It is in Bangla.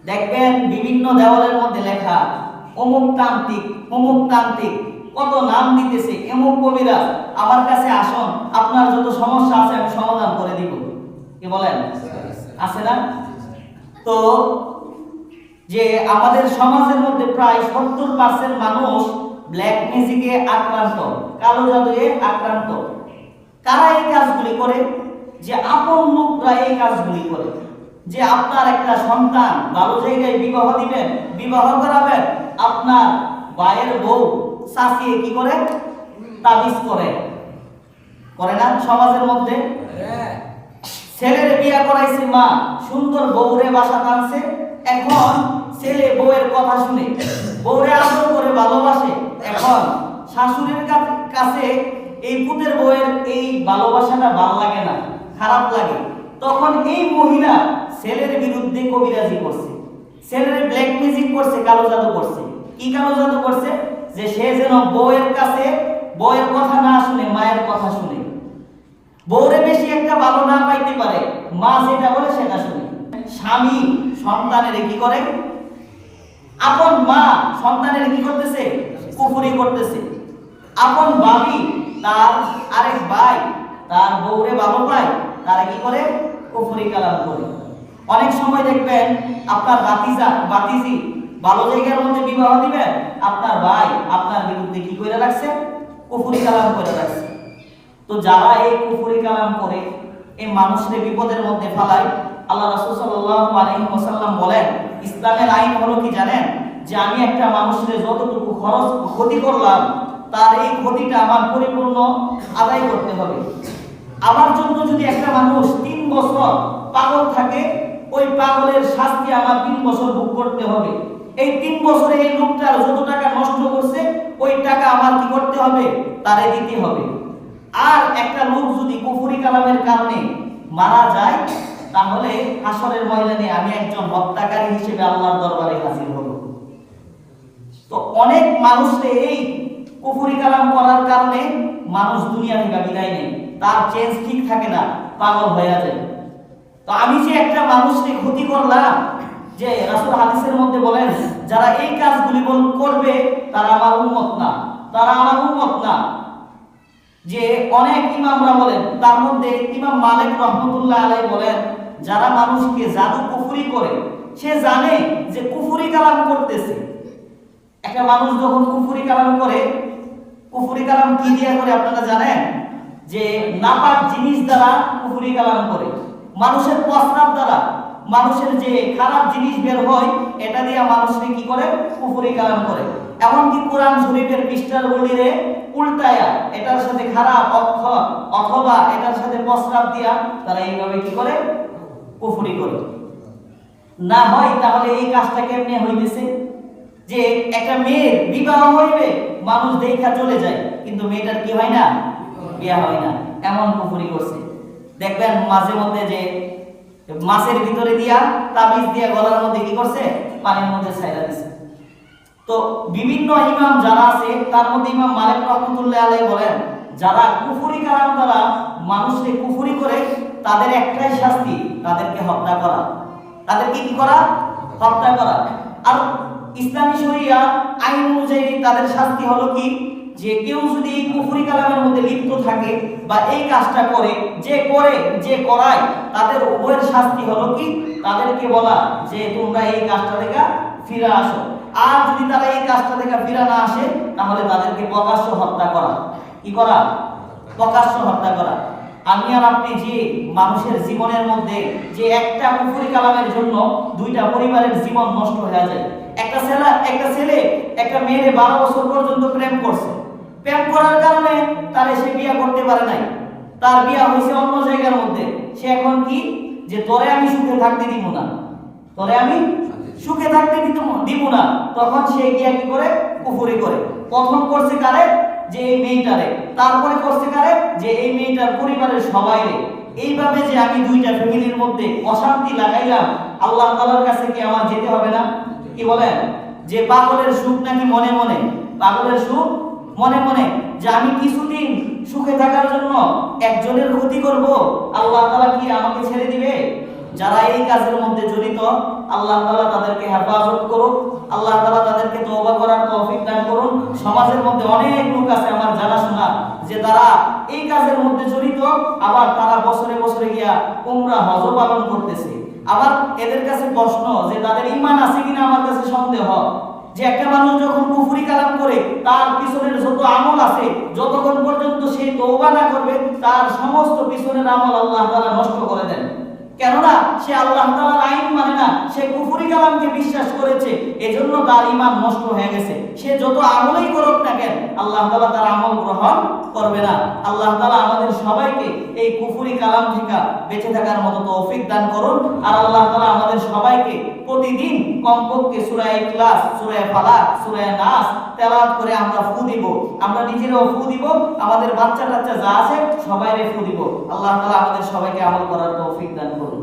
দেখবেন বিভিন্ন দেওয়ালের মধ্যে লেখা অমুক তান্ত্রিক অমুক তান্ত্রিক, কত নাম দিতেছে, অমুক কবিরাজ আমার কাছে আসুন, আপনার যত সমস্যা আছে আমি সমাধান করে দিব। কি বলেন? আছে না? তো যে আমাদের সমাজের মধ্যে প্রায় 70% মানুষ ব্ল্যাক ম্যাজিকে আক্রান্ত, কালো জাদুয়ে আক্রান্ত। কারা এই কাজগুলি করে? যে আপন লোকরা এই কাজগুলি করে। যে আপনার একটা সন্তান ভালো জায়গায় বিবাহ দিবেন, বিবাহ করাবেন, আপনার ভাইয়ের বউ চাচিয়ে কি করে? তাবিজ করে না সমাজের মধ্যে? ছেলের বিয়ে করাইছে মা, সুন্দর বউরে বাসা টানছে, এখন ছেলে বউয়ের কথা শুনে বউরে আদর করে ভালোবাসে, এখন শাশুড়ির কাছে এই পুতের বউয়ের এই ভালোবাসাটা ভালো লাগে না, খারাপ লাগে। তখন এই মহিলা ছেলের বিরুদ্ধে কবিরাজি করছে, ছেলের ব্ল্যাক ম্যাজিক করছে, কালো জাদু করছে। কি কালো জাদু করছে? যে সে যেন বউয়ের কাছে বউয়ের কথা না শুনে মায়ের কথা শুনে, বউরে বেশি একটা ভালো না পাইতে পারে, মা যেটা বলে সেটা শুনে। স্বামী সন্তানের কি করে? আপন মা সন্তানের কি করতেছে? কুফরি করতেছে। আপন ভাবি তার আরেক ভাই তার বউরে ভালো পায়, তারা কি করে? কুফরি কালাম করে। অনেক সময় দেখবেন আপনার বাতিজি ভালো জায়গার মধ্যে বিবাহ দিবেন, আপনার ভাই আপনার বিরুদ্ধে কি করে রাখছে? কুফরি কালাম করে রাখছে। তো যারা এই কুফরি কালাম করে এই মানুষের বিপদের মধ্যে ফেলায়, আল্লাহ রাসূল সাল্লাল্লাহু আলাইহি ওয়াসাল্লাম বলেন, ইসলামের আইন হলো কি জানেন? যে আমি একটা মানুষের যতটুকু খরচ ক্ষতি করলাম, তার এই ক্ষতিটা আমার পরিপূর্ণ আদায় করতে হবে। আমার জন্য যদি একটা মানুষ 3 বছর পাগল থাকে, ওই পাগলের শাস্তি আমার 3 বছর ভোগ করতে হবে। এই 3 বছরে এই লোকটার যত টাকা নষ্ট করছে, ওই টাকা আমার কি করতে হবে? তারে দিতে হবে। আর একটা লোক যদি কুফরি কালামের কারণে মারা যায়, তাহলে হাসরের ময়দানে আমি একজন হত্যাকারী হিসেবে আল্লাহর দরবারে হাজির হব। তো অনেক মানুষে এই কুফরি কালাম করার কারণে মানুষ দুনিয়া থেকে বিদায় নেয়, তার চেঞ্জ ঠিক থাকে না, পাগল হয়ে যায়। তো আমি যে একটা মানুষকে ক্ষতি করলাম, যে রাসূল হাদিসের মধ্যে বলেন যারা এই কাজগুলি করবে তারা আমার উম্মত না, তারা আমার উম্মত না। যে অনেক ইমামরা বলেন, তার মধ্যে ইমাম মালিক রাহমাতুল্লাহ আলাইহি বলেন, যারা মানুষকে জাদু কুফরি করে, সে জানে যে কুফরি কালাম করতেছে। একটা মানুষ যখন কুফরি কালাম করে, কুফরি কালাম কি দিয়ে করে আপনারা জানেন? যে নাপাক জিনিস দ্বারা কুফরি কালাম করে, মানুষের প্রস্রাব দ্বারা, মানুষের যে খারাপ জিনিস বের হয় এটা দিয়ে মানুষকে কি করে? কুফরি কালাম করে। এমনকি কোরআন শরীফের পৃষ্ঠার বলিরে উল্টায়া এটার সাথে খারাপ অক্ষর অথবা এটার সাথে প্রস্রাব দিয়া তারা এইভাবে কি করে? কুফরি করে। না হয় তাহলে এই কাজটা কেমনে হইতেছে? যে একটা মেয়ের বিবাহ হইবে, মানুষ দেখা চলে যায়, কিন্তু মেয়েটার কি হয় না? বিয়ে হয় না, এমন কুফরি করছে। দেখবেন মাঝে মধ্যে যে মাছের ভিতরে দিয়া তাবিজ দিয়া গলার মধ্যে কি করছে? পানির মধ্যে ছাইরা দিছে। তো বিভিন্ন ইমাম যারা আছে, তার মধ্যে ইমাম মালিক রাহমাতুল্লাহ আলাইহি বলেন, যারা কুফরি কালাম দ্বারা মানুষকে কুফরি করে, তাদের একটাই শাস্তি, তাদেরকে হত্যা করা। তাদেরকে কি করা? হত্যা করা। আর ইসলামী শরিয়া আইন অনুযায়ী তাদের শাস্তি হলো কি? যে কেউ যদি এই কুফরি কালামের মধ্যে লিপ্ত থাকে বা এই কাজটা করে, যে করায়, তাদের উভয়ের শাস্তি হলো কি? তাদেরকে বলা যে তোমরা এই কাজটা থেকে ফিরে আসো। আর যদি তারা এই কাজটা থেকে ফিরে না আসে, তাহলে তাদেরকে প্রকাশ্য হত্যা করা। কি করা? প্রকাশ্য হত্যা করা। আমি আর আপনি যে মানুষের জীবনের মধ্যে যে একটা কুফরি কালামের জন্য 2টা পরিবারের জীবন নষ্ট হয়ে যায়। একটা ছেলে একটা মেয়ের 12 বছর পর্যন্ত প্রেম করছে, প্রেম করার কারণে তার সে বিয়ে করতে পারে নাই, তার বিয়ে হয়েছে অন্য জায়গার মধ্যে। সে এখন কি? যে তোরে আমি সুখে থাকতে দিব না, তোরে আমি সুখে থাকতে দিব না। তখন সে গিয়া কি করে? কুফরি করে। প্রথম করছে কারে? যে এই মেয়েটারে। তারপরে করছে কারে? যে এই মেয়েটার পরিবারের সবাইরে। এইভাবে যে আমি 2টা ফ্যামিলির মধ্যে অশান্তি লাগাইলাম, আল্লাহ তাআলার কাছে কি আমার যেতে হবে না? কি বলেন? যে পাগলের সুখ নাকি মনে মনে? পাগলের সুখ মনে মনে। যে আমি কিছুদিন সুখে থাকার জন্য একজনের ক্ষতি করব, আল্লাহ তাআলা কি আমাকে ছেড়ে দিবে? যারা এই কাজের মধ্যে জড়িত, আল্লাহ তাআলা তাদেরকে হেফাজত করুন, আল্লাহ তাআলা তাদেরকে তওবা করার তৌফিক দান করুন। সমাজের মধ্যে অনেক লোক আছে আমার জানাশোনা যে তারা এই কাজের মধ্যে জড়িত, আবার তারা বছরে বছরে গিয়া উমরা হজ পালন করতেছে। আবার এদের কাছে প্রশ্ন যে তাদের ঈমান আছে কিনা আমার কাছে সন্দেহ, যে একটা মানুষ যখন কুফরি কালাম করে তার পিছনের যত আমল আছে যতক্ষণ পর্যন্ত সে তওবা না করবে তার সমস্ত পিছনের আমল আল্লাহ তাআলা নষ্ট করে দেন। কেননা সে আল্লাহ তাআলার আইন মানে না, সে কুফরি কালামকে বিশ্বাস করেছে, এজন্য তার ঈমান নষ্ট হয়ে গেছে। সে যত আমলই করুক না কেন আল্লাহ তাআলা তার আমল গ্রহণ করবে না। আল্লাহ তাআলা আমাদের সবাইকে এই কুফরি কালাম থেকে বেঁচে থাকার মতো তৌফিক দান করুন। আর আল্লাহ তাআলা আমাদের সবাইকে প্রতিদিন কমপক্ষে সূরা ইখলাস, সূরা ফালাক, সূরা নাস তেলাওয়াত করে আমরা ফু দিব, আমরা নিজেরাও ফু দিব, আমাদের বাচ্চা কাচ্চা যা আছে সবাইরে ফু দিব। আল্লাহ তাআলা আমাদের সবাইকে আমল করার তৌফিক দান করুন।